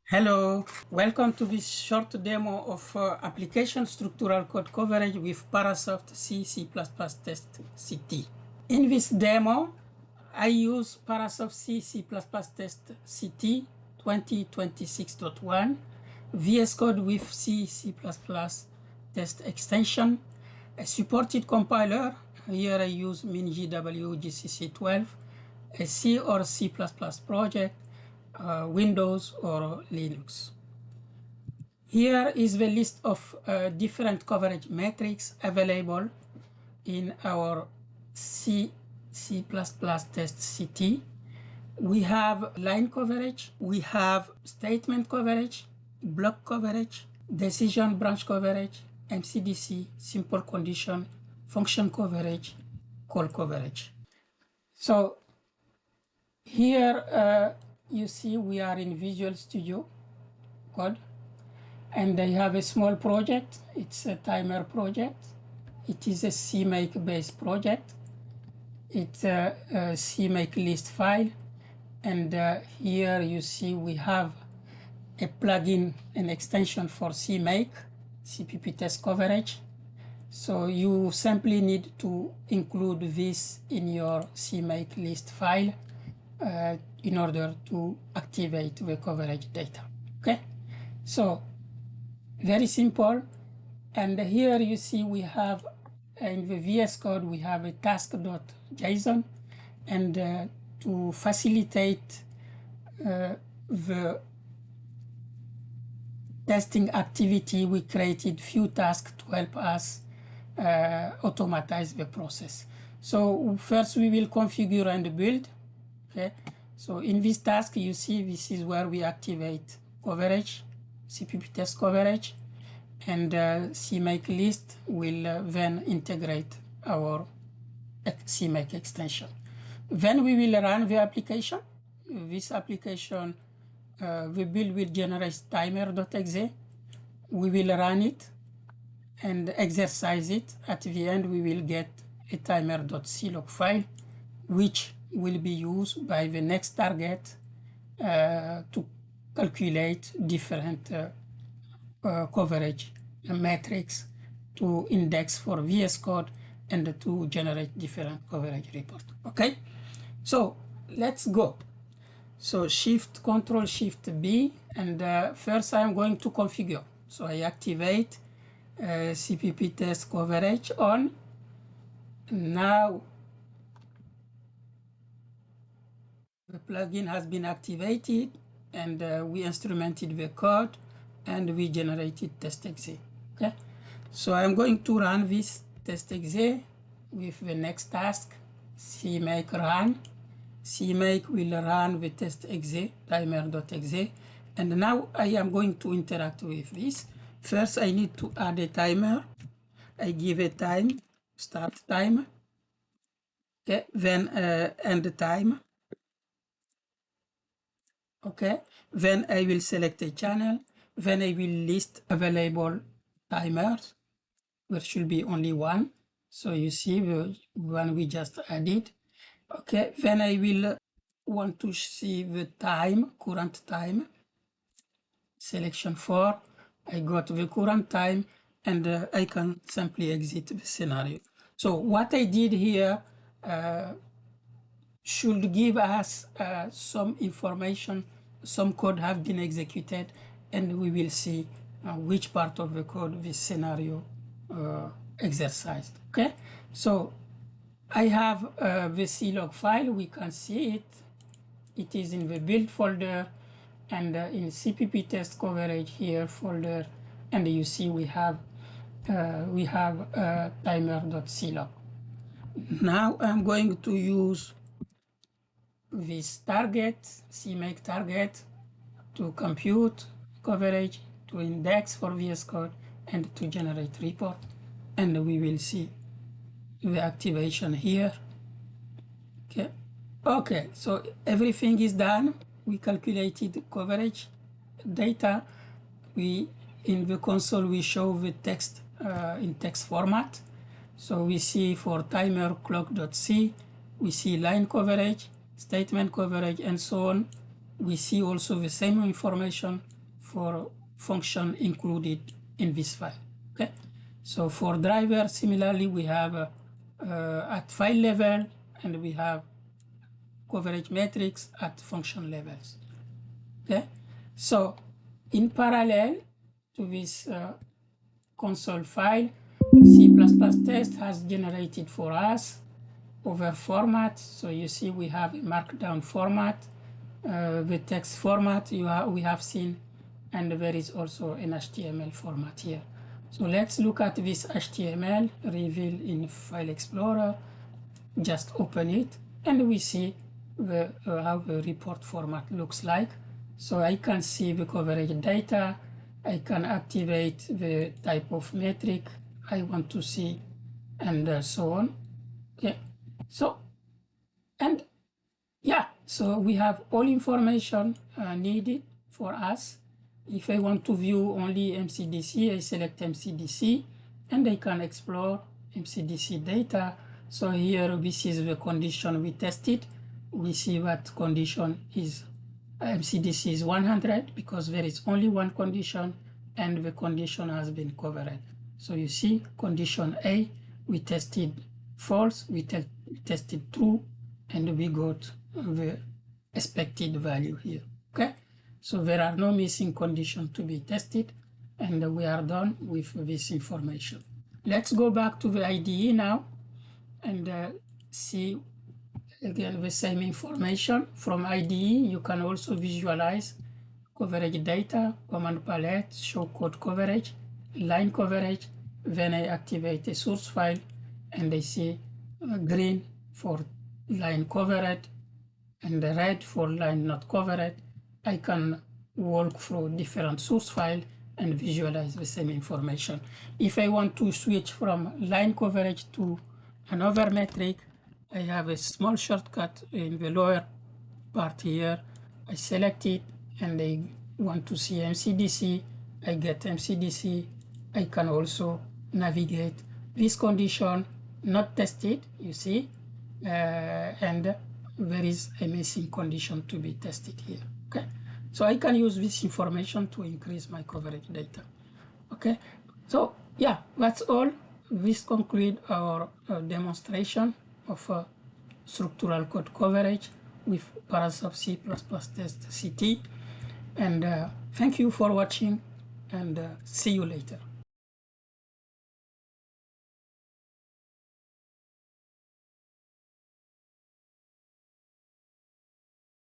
Hello, welcome to this short demo of application structural code coverage with Parasoft C, C++ test CT. In this demo, I use Parasoft C, C++ test CT 2026.1, VS Code with C, C++ test extension, a supported compiler. Here I use MinGW GCC 12, a C or C++ project, Windows or Linux. Here is the list of different coverage metrics available in our C, C++ test CT. We have line coverage, we have statement coverage, block coverage, decision branch coverage, MCDC, simple condition, function coverage, call coverage. So here you see we are in Visual Studio Code, and I have a small project. It's a timer project. It is a CMake based project. It's a CMake list file, and here you see we have a plugin, an extension for CMake, CPP test coverage. So you simply need to include this in your CMake list file in order to activate the coverage data. Okay, so very simple. And here you see we have in the VS Code we have a task.json, and to facilitate the testing activity, we created few tasks to help us automatize the process. So first we will configure and build. Okay, so in this task you see this is where we activate coverage, CPP test coverage, and CMake list will then integrate our CMake extension. Then we will run the application. This application, the build will generate timer.exe. We will run it and exercise it. At the end, we will get a timer.clog file, which will be used by the next target to calculate different coverage metrics to index for VS Code and to generate different coverage report. Okay, so let's go. So Shift Control Shift B, and first I'm going to configure. So I activate CPP test coverage on. Now the plugin has been activated, and we instrumented the code, and we generated test.exe. Okay, so I'm going to run this test.exe with the next task, CMake run. CMake will run the test.exe, timer.exe, and now I am going to interact with this. First, I need to add a timer. I give a time, start time, okay, then end time. Okay, then I will select a channel, then I will list available timers. There should be only one. So you see the one we just added. Okay, then I will want to see the time, current time. Selection 4, I got the current time, and I can simply exit the scenario. So what I did here should give us some information, some code have been executed, and we will see which part of the code this scenario exercised. Okay, so I have the CLog file. We can see it. It is in the build folder, and in CPP test coverage here folder, and you see we have timer.clog. Now I'm going to use this target, CMake target, to compute coverage, to index for VS Code, and to generate report. And we will see the activation here. Okay. Okay, so everything is done. We calculated coverage data. In the console, we show the text in text format. So we see for timer clock.c, we see line coverage, statement coverage, and so on. We see also the same information for function included in this file. Okay, so for driver, similarly, we have at file level, and we have coverage metrics at function levels. Okay, so in parallel to this console file, C++ test has generated for us over format. So you see we have a markdown format, the text format we have seen, and there is also an HTML format here. So let's look at this HTML revealed in File Explorer. Just open it, and we see how the report format looks like. So I can see the coverage data. I can activate the type of metric I want to see, and so on. Okay, so, and yeah, so we have all information needed for us. If I want to view only MCDC, I select MCDC, and I can explore MCDC data. So here, this is the condition we tested. We see what condition is MCDC is 100, because there is only one condition, and the condition has been covered. So you see, condition A, we tested false, we tested true, and we got the expected value here. Okay, so there are no missing conditions to be tested, and we are done with this information. Let's go back to the IDE now and see again the same information. From IDE, you can also visualize coverage data, command palette, show code coverage, line coverage. Then I activate a source file, and I see green for line covered and red for line not covered. I can walk through different source files and visualize the same information. If I want to switch from line coverage to another metric, I have a small shortcut in the lower part here. I select it, and I want to see MCDC. I get MCDC. I can also navigate this condition not tested, you see, and there is a missing condition to be tested here. Okay, so I can use this information to increase my coverage data. Okay, so yeah, that's all. This concludes our demonstration of structural code coverage with Parasoft C++ test CT. And thank you for watching, and see you later.